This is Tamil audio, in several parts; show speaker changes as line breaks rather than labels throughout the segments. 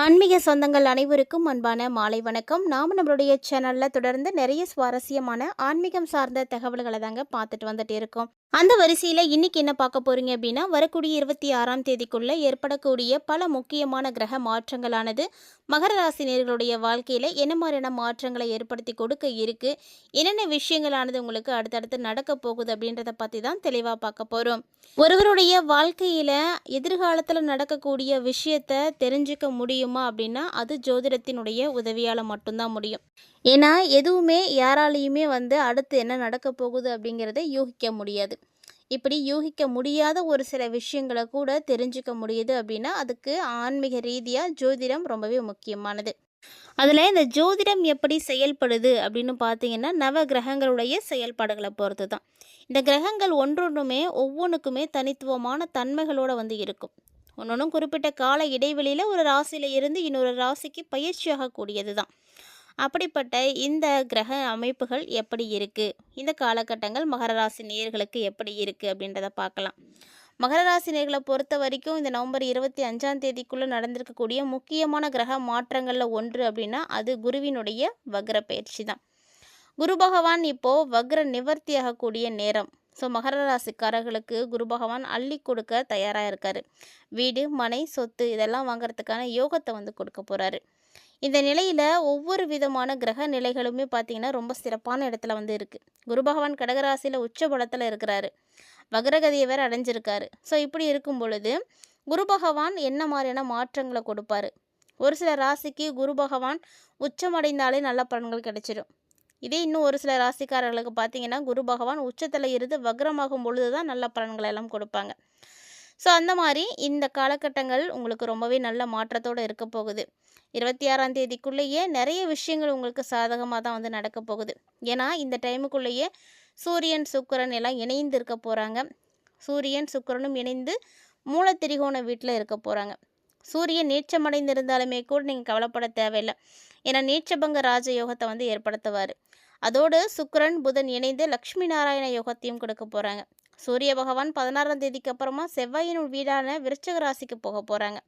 ஆன்மீக சொந்தங்கள் அனைவருக்கும் அன்பான மாலை வணக்கம். நம்மளுடைய சேனலில் தொடர்ந்து நிறைய சுவாரஸ்யமான ஆன்மீகம் சார்ந்த தகவல்களை தாங்க பார்த்துட்டு வந்துட்டு இருக்கோம். அந்த வரிசையில் இன்னைக்கு என்ன பார்க்க போறீங்க அப்படின்னா, வரக்கூடிய 26ஆம் தேதிக்குள்ளே ஏற்படக்கூடிய பல முக்கியமான கிரக மாற்றங்களானது மகர ராசி நேயர்களுடைய வாழ்க்கையில் என்ன மாதிரியான மாற்றங்களை ஏற்படுத்தி கொடுக்க இருக்கு, என்னென்ன விஷயங்களானது உங்களுக்கு அடுத்தடுத்து நடக்க போகுது அப்படின்றத பற்றி தான் தெளிவாக பார்க்க போகிறோம். ஒருவருடைய வாழ்க்கையில் எதிர்காலத்தில் நடக்கக்கூடிய விஷயத்தை தெரிஞ்சுக்க முடியுமா அப்படின்னா அது ஜோதிடத்தினுடைய உதவியால் மட்டும்தான் முடியும். ஏன்னா எதுவுமே யாராலையுமே அடுத்து என்ன நடக்க போகுது அப்படிங்கிறத யூகிக்க முடியாது. இப்படி யூகிக்க முடியாத ஒரு சில விஷயங்களை கூட தெரிஞ்சுக்க முடியுது அப்படின்னா அதுக்கு ஆன்மீக ரீதியாக ஜோதிடம் ரொம்பவே முக்கியமானது. அதில் இந்த ஜோதிடம் எப்படி செயல்படுது அப்படின்னு பார்த்தீங்கன்னா நவ கிரகங்களுடைய செயல்பாடுகளை பொறுத்து தான். இந்த கிரகங்கள் ஒவ்வொன்றுமே ஒவ்வொன்றுக்குமே தனித்துவமான தன்மைகளோடு இருக்கும். ஒன்றொன்றும் குறிப்பிட்ட கால இடைவெளியில் ஒரு ராசியில் இருந்து இன்னொரு ராசிக்கு பயிற்சியாகக்கூடியது தான். அப்படிப்பட்ட இந்த கிரக அமைப்புகள் எப்படி இருக்குது, இந்த காலகட்டங்கள் மகர ராசி நேயர்களுக்கு எப்படி இருக்குது அப்படின்றத பார்க்கலாம். மகர ராசி நேயர்களை பொறுத்த வரைக்கும் இந்த நவம்பர் 25ஆம் தேதிக்குள்ளே நடந்திருக்கக்கூடிய முக்கியமான கிரக மாற்றங்களில் ஒன்று அப்படின்னா அது குருவினுடைய வக்ர பயிற்சி தான். குரு பகவான் இப்போது வக்ர நிவர்த்தி ஆகக்கூடிய நேரம். ஸோ மகர ராசிக்காரர்களுக்கு குரு பகவான் அள்ளி கொடுக்க தயாராக இருக்கார். வீடு, மனை, சொத்து இதெல்லாம் வாங்கிறதுக்கான யோகத்தை கொடுக்க போகிறாரு. இந்த நிலையில் ஒவ்வொரு விதமான கிரக நிலைகளுமே பார்த்திங்கன்னா ரொம்ப சிறப்பான இடத்துல இருக்குது. குரு பகவான் கடகராசியில் உச்ச பலத்தில் இருக்கிறாரு. வக்ரகதியை வேறு அடைஞ்சிருக்காரு. ஸோ இப்படி இருக்கும் பொழுது குரு பகவான் என்ன மாதிரியான மாற்றங்களை கொடுப்பாரு. ஒரு சில ராசிக்கு குரு பகவான் உச்சமடைந்தாலே நல்ல பலன்கள் கிடைச்சிடும். இதே இன்னும் ஒரு சில ராசிக்காரர்களுக்கு பார்த்திங்கன்னா குரு பகவான் உச்சத்தில் இருந்து வக்ரமாகும் பொழுது தான் நல்ல பலன்களை எல்லாம் கொடுப்பாங்க. ஸோ அந்த மாதிரி இந்த காலகட்டங்கள் உங்களுக்கு ரொம்பவே நல்ல மாற்றத்தோடு இருக்க போகுது. 26ஆம் தேதிக்குள்ளேயே நிறைய விஷயங்கள் உங்களுக்கு சாதகமாக தான் நடக்க போகுது. ஏன்னா இந்த டைமுக்குள்ளேயே சூரியன் சுக்கிரன் எல்லாம் இணைந்து இருக்க போகிறாங்க. சூரியன் சுக்கிரனும் இணைந்து மூலத்திரிகோண வீட்டில் இருக்க போகிறாங்க. சூரியன் நீச்சமடைந்து இருந்தாலுமே கூட நீங்கள் கவலைப்பட தேவையில்லை. ஏன்னா நீச்சபங்க ராஜ யோகத்தை ஏற்படுத்துவார். அதோடு சுக்கிரன் புதன் இணைந்து லக்ஷ்மி நாராயண யோகத்தையும் கொடுக்க போகிறாங்க. சூரிய பகவான் 16ஆம் தேதிக்கு அப்புறமா செவ்வாயின் வீடான விருச்சிக ராசிக்கு போக போகிறாங்க.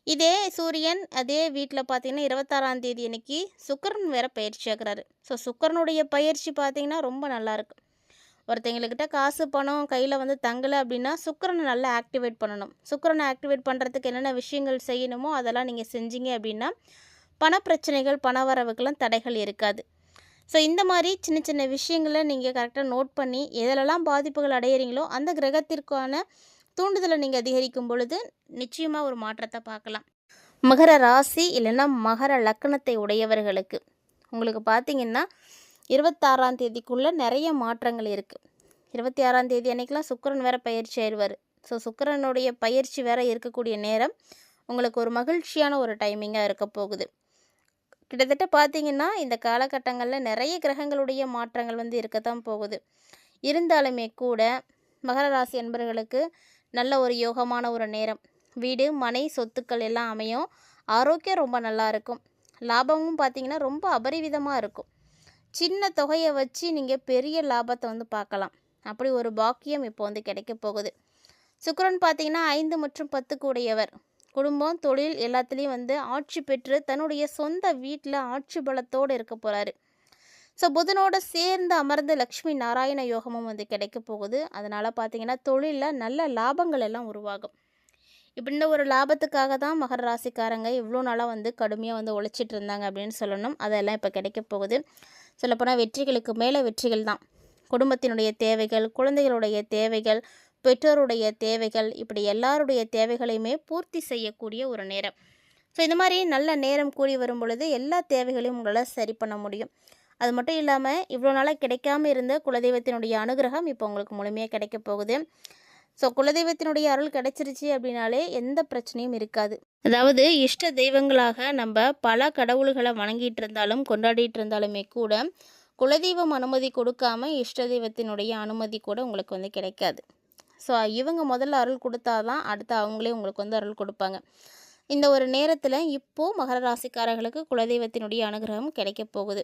இதே சூரியன் அதே வீட்டில் பார்த்திங்கன்னா 26ஆம் தேதி அன்னைக்கு சுக்கிரன் வேற பயிற்சி ஆகிறாரு. ஸோ சுக்கிரனுடைய பயிற்சி பார்த்திங்கன்னா ரொம்ப நல்லாயிருக்கு. ஒருத்தங்களுக்கிட்ட காசு பணம் கையில் தங்கலை அப்படின்னா சுக்கிரனை நல்லா ஆக்டிவேட் பண்ணணும். சுக்கிரனை ஆக்டிவேட் பண்ணுறதுக்கு என்னென்ன விஷயங்கள் செய்யணுமோ அதெல்லாம் நீங்கள் செஞ்சீங்க அப்படின்னா பணப்பிரச்சனைகள், பண வரவுக்கெல்லாம் தடைகள் இருக்காது. ஸோ இந்த மாதிரி சின்ன சின்ன விஷயங்களை நீங்கள் கரெக்டாக நோட் பண்ணி எதிலெல்லாம் பாதிப்புகள் அடையிறீங்களோ அந்த கிரகத்திற்கான தூண்டுதலை நீங்கள் அதிகரிக்கும் பொழுது நிச்சயமாக ஒரு மாற்றத்தை பார்க்கலாம். மகர ராசி இல்லைன்னா மகர லக்னத்தை உடையவர்களுக்கு உங்களுக்கு பார்த்திங்கன்னா 26ஆம் தேதிக்குள்ளே நிறைய மாற்றங்கள் இருக்குது. 26ஆம் தேதி அன்றைக்கெலாம் சுக்கிரன் வேறு பயிற்சி ஆயிடுவார். ஸோ சுக்கிரனுடைய பயிற்சி வேறு இருக்கக்கூடிய நேரம் உங்களுக்கு ஒரு மகிழ்ச்சியான ஒரு டைமிங்காக இருக்க போகுது. கிட்டத்தட்ட பார்த்திங்கன்னா இந்த காலகட்டங்களில் நிறைய கிரகங்களுடைய மாற்றங்கள் இருக்கத்தான் போகுது. இருந்தாலுமே கூட மகர ராசி என்பவர்களுக்கு நல்ல ஒரு யோகமான ஒரு நேரம். வீடு, மனை, சொத்துக்கள் எல்லாம் அமையும். ஆரோக்கியம் ரொம்ப நல்லா இருக்கும். லாபமும் பார்த்திங்கன்னா ரொம்ப அபரிவிதமாக இருக்கும். சின்ன தொகையை வச்சு நீங்கள் பெரிய லாபத்தை பார்க்கலாம். அப்படி ஒரு பாக்கியம் இப்போ கிடைக்க போகுது. சுக்கிரன் பார்த்திங்கன்னா 5 மற்றும் 10 உடையவர். குடும்பம், தொழில் எல்லாத்துலேயும் ஆட்சி பெற்று தன்னுடைய சொந்த வீட்டில் ஆட்சி பலத்தோடு இருக்க போகிறாரு. ஸோ புதனோடு சேர்ந்து அமர்ந்து லக்ஷ்மி நாராயண யோகமும் கிடைக்க போகுது. அதனால் பார்த்திங்கன்னா தொழிலில் நல்ல லாபங்கள் எல்லாம் உருவாகும். இப்படி இந்த ஒரு லாபத்துக்காக தான் மகர ராசிக்காரங்க இவ்வளோ நாளாக கடுமையாக உழைச்சிட்டு இருந்தாங்க அப்படின்னு சொல்லணும். அதெல்லாம் இப்போ கிடைக்க போகுது. சொல்லப்போனால் வெற்றிகளுக்கு மேலே வெற்றிகள் தான். குடும்பத்தினுடைய தேவைகள், குழந்தைகளுடைய தேவைகள், பெற்றோருடைய தேவைகள், இப்படி எல்லாருடைய தேவைகளையுமே பூர்த்தி செய்யக்கூடிய ஒரு நேரம். ஸோ இந்த மாதிரி நல்ல நேரம் கூடி வரும் பொழுது எல்லா தேவைகளையும் உங்களால் சரி பண்ண முடியும். அது மட்டும் இல்லாமல் இவ்வளோ நாளாக கிடைக்காம இருந்த குலதெய்வத்தினுடைய அனுகிரகம் இப்போ உங்களுக்கு முழுமையாக கிடைக்க போகுது. ஸோ குலதெய்வத்தினுடைய அருள் கிடைச்சிருச்சு அப்படின்னாலே எந்த பிரச்சனையும் இருக்காது. அதாவது இஷ்ட தெய்வங்களாக நம்ம பல கடவுள்களை வணங்கிட்டு இருந்தாலும் கொண்டாடிட்டு இருந்தாலுமே கூட குலதெய்வம் அனுமதி கொடுக்காம இஷ்ட தெய்வத்தினுடைய அனுமதி கூட உங்களுக்கு கிடைக்காது. ஸோ இவங்க முதல்ல அருள் கொடுத்தாதான் அடுத்து அவங்களே உங்களுக்கு அருள் கொடுப்பாங்க. இந்த ஒரு நேரத்தில் இப்போது மகர ராசிக்காரர்களுக்கு குலதெய்வத்தினுடைய அனுகிரகம் கிடைக்க போகுது.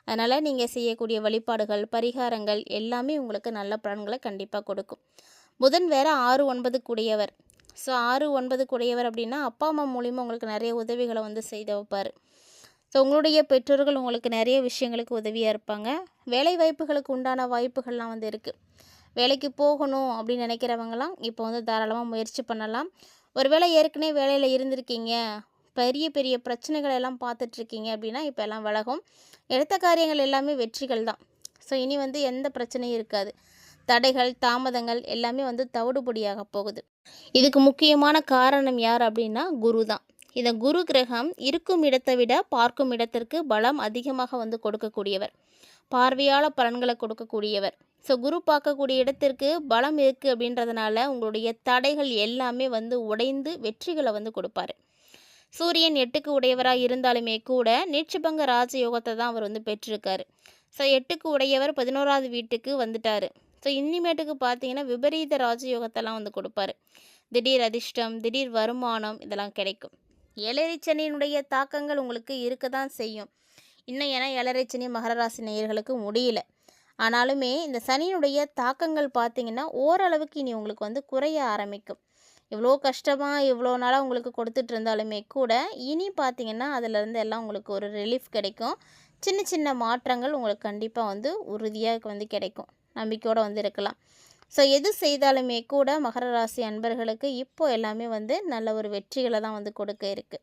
அதனால் நீங்கள் செய்யக்கூடிய வழிபாடுகள், பரிகாரங்கள் எல்லாமே உங்களுக்கு நல்ல பலன்களை கண்டிப்பாக கொடுக்கும். புதன் வேறு 6, 9 கூடியவர். ஸோ 6, 9 உடையவர் அப்படின்னா அப்பா அம்மா மூலிமா உங்களுக்கு நிறைய உதவிகளை வந்து செய்து வைப்பார். ஸோ உங்களுடைய பெற்றோர்கள் உங்களுக்கு நிறைய விஷயங்களுக்கு உதவியாக இருப்பாங்க. வேலை வாய்ப்புகளுக்கு உண்டான வாய்ப்புகள்லாம் வந்து இருக்குது. வேலைக்கு போகணும் அப்படின்னு நினைக்கிறவங்களாம் இப்போ வந்து தாராளமாக முயற்சி பண்ணலாம். ஒருவேளை ஏற்கனவே வேலையில் இருந்திருக்கீங்க, பெரிய பெரிய பிரச்சனைகள் எல்லாம் பார்த்துட்ருக்கீங்க அப்படின்னா இப்போ எல்லாம் விலகும். எடுத்த காரியங்கள் எல்லாமே வெற்றிகள் தான். ஸோ இனி வந்து எந்த பிரச்சனையும் இருக்காது. தடைகள், தாமதங்கள் எல்லாமே வந்து தவிடுபொடியாக போகுது. இதுக்கு முக்கியமான காரணம் யார் அப்படின்னா குரு தான். இந்த குரு கிரகம் இருக்கும் இடத்தை விட பார்க்கும் இடத்திற்கு பலம் அதிகமாக வந்து கொடுக்கக்கூடியவர், பார்வையால் பலன்களை கொடுக்கக்கூடியவர். ஸோ குரு பார்க்கக்கூடிய இடத்திற்கு பலம் இருக்குது அப்படின்றதுனால உங்களுடைய தடைகள் எல்லாமே வந்து உடைந்து வெற்றிகளை வந்து கொடுப்பாரு. சூரியன் 8க்கு உடையவராக இருந்தாலுமே கூட நீட்சபங்க ராஜயோகத்தை தான் அவர் வந்து பெற்றிருக்காரு. ஸோ 8க்கு உடையவர் 11வது வீட்டுக்கு வந்துட்டார். ஸோ இனிமேட்டுக்கு பார்த்தீங்கன்னா விபரீத ராஜயோகத்தெல்லாம் வந்து கொடுப்பாரு. திடீர் அதிர்ஷ்டம், திடீர் வருமானம் இதெல்லாம் கிடைக்கும். ஏழரை சனியினுடைய தாக்கங்கள் உங்களுக்கு இருக்க தான் செய்யும். இன்னும் ஏன்னா ஏழரை சனி மகர ராசி நேயர்களுக்கு முடியல. ஆனாலுமே இந்த சனியினுடைய தாக்கங்கள் பார்த்தீங்கன்னா ஓரளவுக்கு இனி உங்களுக்கு வந்து குறைய ஆரம்பிக்கும். இவ்வளோ கஷ்டமாக இவ்வளோ நாளாக உங்களுக்கு கொடுத்துட்டு இருந்தாலுமே கூட இனி பார்த்தீங்கன்னா அதிலேருந்து எல்லாம் உங்களுக்கு ஒரு ரிலீஃப் கிடைக்கும். சின்ன சின்ன மாற்றங்கள் உங்களுக்கு கண்டிப்பாக வந்து உறுதியாக வந்து கிடைக்கும். நம்பிக்கையோடு வந்து இருக்கலாம். ஸோ எது செய்தாலுமே கூட மகர ராசி அன்பர்களுக்கு இப்போ எல்லாமே வந்து நல்ல ஒரு வெற்றிகளை தான் வந்து கொடுக்க இருக்குது.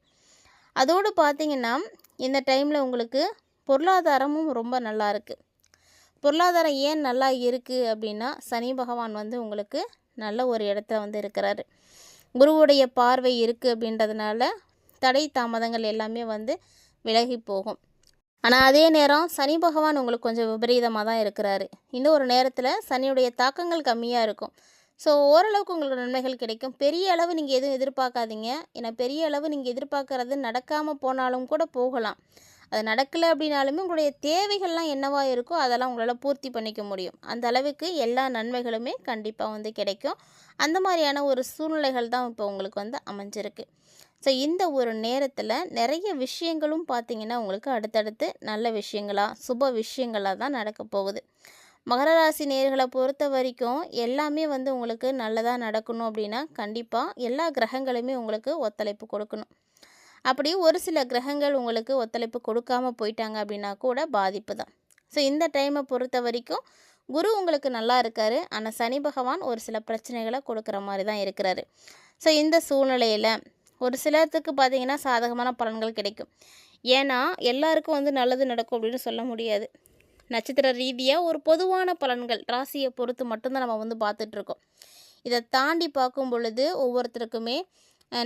அதோடு பார்த்திங்கன்னா இந்த டைமில் உங்களுக்கு பொருளாதாரமும் ரொம்ப நல்லா இருக்குது. பொருளாதாரம் ஏன் நல்லா இருக்குது அப்படின்னா சனி பகவான் வந்து உங்களுக்கு நல்ல ஒரு இடத்துல வந்து இருக்கிறாரு. குருவுடைய பார்வை இருக்குது அப்படின்றதுனால தடை தாமதங்கள் எல்லாமே வந்து விலகி போகும். ஆனால் அதே நேரம் சனி பகவான் உங்களுக்கு கொஞ்சம் விபரீதமாக தான் இருக்கிறாரு. இந்த ஒரு நேரத்தில் சனியுடைய தாக்கங்கள் கம்மியாக இருக்கும். ஸோ ஓரளவுக்கு உங்களுக்கு நன்மைகள் கிடைக்கும். பெரிய அளவு நீங்கள் எதுவும் எதிர்பார்க்காதீங்க. ஏன்னா பெரிய அளவு நீங்கள் எதிர்பார்க்கறது நடக்காமல் போனாலும் கூட போகலாம். அது நடக்கலை அப்படின்னாலுமே உங்களுடைய தேவைகள்லாம் என்னவா இருக்கோ அதெல்லாம் உங்களால் பூர்த்தி பண்ணிக்க முடியும். அந்த அளவுக்கு எல்லா நன்மைகளுமே கண்டிப்பாக வந்து கிடைக்கும். அந்த மாதிரியான ஒரு சூழ்நிலைகள் தான் இப்போ உங்களுக்கு வந்து அமைஞ்சிருக்கு. ஸோ இந்த ஒரு நேரத்தில் நிறைய விஷயங்களும் பார்த்திங்கன்னா உங்களுக்கு அடுத்தடுத்து நல்ல விஷயங்களாக சுப விஷயங்களாக தான் நடக்க போகுது. மகர ராசி நேயர்களை பொறுத்த வரைக்கும் எல்லாமே வந்து உங்களுக்கு நல்லதாக நடக்கணும் அப்படின்னா கண்டிப்பாக எல்லா கிரகங்களுமே உங்களுக்கு ஒத்துழைப்பு கொடுக்கணும். அப்படி ஒரு சில கிரகங்கள் உங்களுக்கு ஒத்துழைப்பு கொடுக்காம போயிட்டாங்க அப்படின்னா கூட பாதிப்பு தான். ஸோ இந்த டைமை பொறுத்த வரைக்கும் குரு உங்களுக்கு நல்லா இருக்கார். ஆனால் சனி பகவான் ஒரு சில பிரச்சனைகளை கொடுக்குற மாதிரி தான் இருக்கிறாரு. ஸோ இந்த சூழ்நிலையில் ஒரு சிலருக்கு பார்த்திங்கன்னா சாதகமான பலன்கள் கிடைக்கும். ஏன்னா எல்லாருக்கும் வந்து நல்லது நடக்கும் அப்படின்னு சொல்ல முடியாது. நட்சத்திர ரீதியாக ஒரு பொதுவான பலன்கள் ராசியை பொறுத்து மட்டும்தான் நம்ம வந்து பார்த்துட்ருக்கோம். இதை தாண்டி பார்க்கும் பொழுது ஒவ்வொருத்தருக்குமே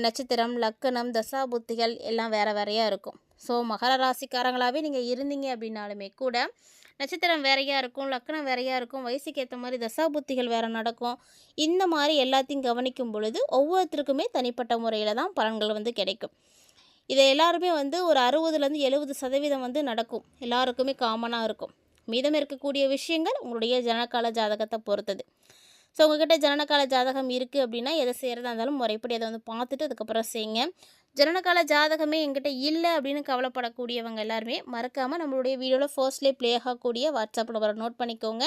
நட்சத்திரம், லக்கணம், தசாபுத்திகள் எல்லாம் வேறு வேறையாக இருக்கும். ஸோ மகர ராசிக்காரங்களாகவே நீங்கள் இருந்தீங்க அப்படின்னாலுமே கூட நட்சத்திரம் வேறையாக இருக்கும், லக்கணம் வேறையாக இருக்கும், வயசுக்கு ஏற்ற மாதிரி தசாபுத்திகள் வேறு நடக்கும். இந்த மாதிரி எல்லாத்தையும் கவனிக்கும் பொழுது ஒவ்வொருத்தருக்குமே தனிப்பட்ட முறையில் தான் பலன்கள் வந்து கிடைக்கும். இதை எல்லாருமே வந்து ஒரு 60லேருந்து 70% வந்து நடக்கும். எல்லாருக்குமே காமனாக இருக்கும். மீதம் இருக்கக்கூடிய விஷயங்கள் உங்களுடைய ஜனனகால ஜாதகத்தை பொறுத்தது. ஸோ உங்கள்கிட்ட ஜனனகால ஜாதகம் இருக்குது அப்படின்னா எதை செய்கிறதா இருந்தாலும் முறைப்படி அதை வந்து பார்த்துட்டு அதுக்கப்புறம் செய்யுங்க. ஜனனகால ஜாதகமே எங்கிட்ட இல்லை அப்படின்னு கவலைப்படக்கூடியவங்க எல்லாருமே மறக்காமல் நம்மளுடைய வீடியோவில் ஃபர்ஸ்ட்லேயே ப்ளே ஆகக்கூடிய வாட்ஸ்அப் நம்பரை நோட் பண்ணிக்கோங்க.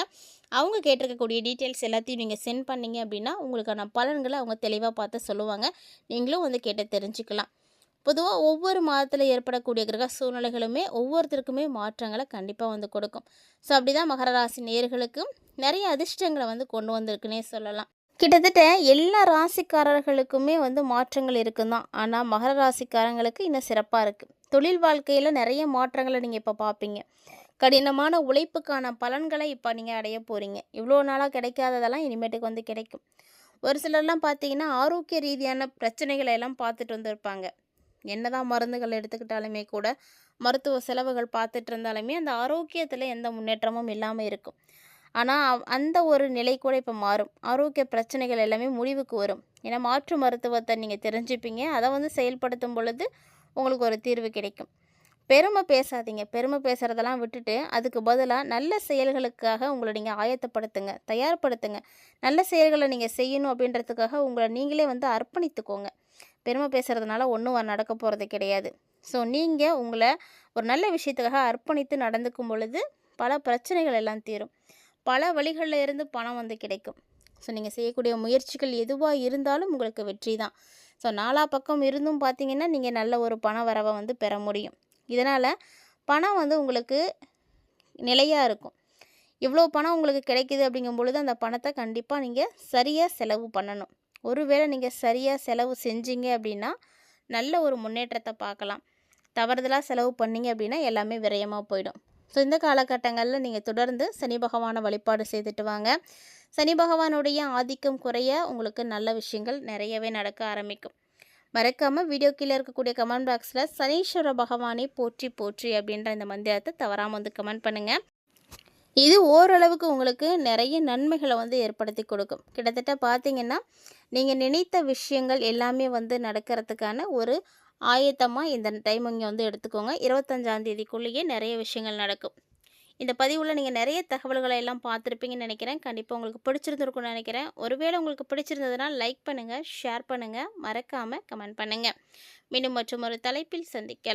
அவங்க கேட்டிருக்கக்கூடிய டீட்டெயில்ஸ் எல்லாத்தையும் நீங்கள் சென்ட் பண்ணிங்க அப்படின்னா உங்களுக்கான பலன்களை அவங்க தெளிவாக பார்த்து சொல்லுவாங்க. நீங்களும் வந்து கேட்டு தெரிஞ்சுக்கலாம். பொதுவாக ஒவ்வொரு மாதத்தில் ஏற்படக்கூடிய கிரக சூழ்நிலைகளுமே ஒவ்வொருத்தருக்குமே மாற்றங்களை கண்டிப்பாக வந்து கொடுக்கும். ஸோ அப்படி தான் மகர ராசி நேயர்களுக்கு நிறைய அதிர்ஷ்டங்களை வந்து கொண்டு வந்திருக்குன்னே சொல்லலாம். கிட்டத்தட்ட எல்லா ராசிக்காரர்களுக்குமே வந்து மாற்றங்கள் இருக்குன்னு தான். ஆனால் மகர ராசிக்காரங்களுக்கு இன்னும் சிறப்பாக இருக்குது. தொழில் வாழ்க்கையில் நிறைய மாற்றங்களை நீங்கள் இப்போ பார்ப்பீங்க. கடினமான உழைப்புக்கான பலன்களை இப்போ நீங்கள் அடைய போகிறீங்க. இவ்வளோ நாளாக கிடைக்காததெல்லாம் இனிமேட்டுக்கு வந்து கிடைக்கும். ஒரு சிலர்லாம் பார்த்தீங்கன்னா ஆரோக்கிய ரீதியான பிரச்சனைகளை எல்லாம் பார்த்துட்டு வந்திருப்பாங்க. என்னதான் மருந்துகள் எடுத்துக்கிட்டாலுமே கூட மருத்துவ செலவுகள் பார்த்துட்டு இருந்தாலுமே அந்த ஆரோக்கியத்தில் எந்த முன்னேற்றமும் இல்லாமல் இருக்கும். ஆனால் அந்த ஒரு நிலை கூட இப்போ மாறும். ஆரோக்கிய பிரச்சனைகள் எல்லாமே முடிவுக்கு வரும். ஏன்னா மாற்று மருத்துவத்தை நீங்கள் தெரிஞ்சுப்பீங்க. அதை வந்து செயல்படுத்தும் பொழுது உங்களுக்கு ஒரு தீர்வு கிடைக்கும். பெருமை பேசாதீங்க. பெருமை பேசுகிறதெல்லாம் விட்டுட்டு அதுக்கு பதிலாக நல்ல செயல்களுக்காக உங்களை நீங்கள் ஆயத்தப்படுத்துங்க, தயார்படுத்துங்க. நல்ல செயல்களை நீங்கள் செய்யணும் அப்படின்றதுக்காக உங்களை நீங்களே வந்து அர்ப்பணித்துக்கோங்க. பெருமை பேசுகிறதுனால ஒன்றும் நடக்க போகிறது கிடையாது. ஸோ நீங்கள் உங்களை ஒரு நல்ல விஷயத்துக்காக அர்ப்பணித்து நடந்துக்கும் பொழுது பல பிரச்சனைகள் எல்லாம் தீரும். பல வழிகளில் இருந்து பணம் வந்து கிடைக்கும். ஸோ நீங்கள் செய்யக்கூடிய முயற்சிகள் எதுவாக இருந்தாலும் உங்களுக்கு வெற்றி தான். ஸோ நாலா பக்கம் இருந்தும் பார்த்தீங்கன்னா நீங்கள் நல்ல ஒரு பண வரவை வந்து பெற முடியும். இதனால் பணம் வந்து உங்களுக்கு நிலையாக இருக்கும். இவ்வளோ பணம் உங்களுக்கு கிடைக்குது அப்படிங்கும் பொழுது அந்த பணத்தை கண்டிப்பாக நீங்கள் சரியாக செலவு பண்ணணும். ஒருவேளை நீங்கள் சரியாக செலவு செஞ்சீங்க அப்படின்னா நல்ல ஒரு முன்னேற்றத்தை பார்க்கலாம். தவறுதலாக செலவு பண்ணீங்க அப்படின்னா எல்லாமே விரயமாக போயிடும். ஸோ இந்த காலகட்டங்களில் நீங்கள் தொடர்ந்து சனி பகவானை வழிபாடு செய்துட்டு வாங்க. சனி பகவானுடைய ஆதிக்கம் குறைய உங்களுக்கு நல்ல விஷயங்கள் நிறையவே நடக்க ஆரம்பிக்கும். மறக்காமல் வீடியோ கீழே இருக்கக்கூடிய கமெண்ட் பாக்ஸில் சனீஸ்வர பகவானை போற்றி போற்றி அப்படின்ற இந்த மந்திரத்தை தவறாமல் வந்து கமெண்ட் பண்ணுங்கள். இது ஓரளவுக்கு உங்களுக்கு நிறைய நன்மைகளை வந்து ஏற்படுத்தி கொடுக்கும். கிட்டத்தட்ட பார்த்தீங்கன்னா நீங்கள் நினைத்த விஷயங்கள் எல்லாமே வந்து நடக்கிறதுக்கான ஒரு ஆயத்தமாக இந்த டைம் இங்கே வந்து எடுத்துக்கோங்க. 25ஆம் தேதிக்குள்ளேயே நிறைய விஷயங்கள் நடக்கும். இந்த பதிவில் நீங்கள் நிறைய தகவல்களை எல்லாம் பார்த்துருப்பீங்கன்னு நினைக்கிறேன். கண்டிப்பாக உங்களுக்கு பிடிச்சிருந்துருக்குன்னு நினைக்கிறேன். ஒருவேளை உங்களுக்கு பிடிச்சிருந்ததுன்னா லைக் பண்ணுங்கள், ஷேர் பண்ணுங்கள், மறக்காமல் கமெண்ட் பண்ணுங்கள். மீண்டும் மற்றும் ஒரு தலைப்பில் சந்திக்கலாம்.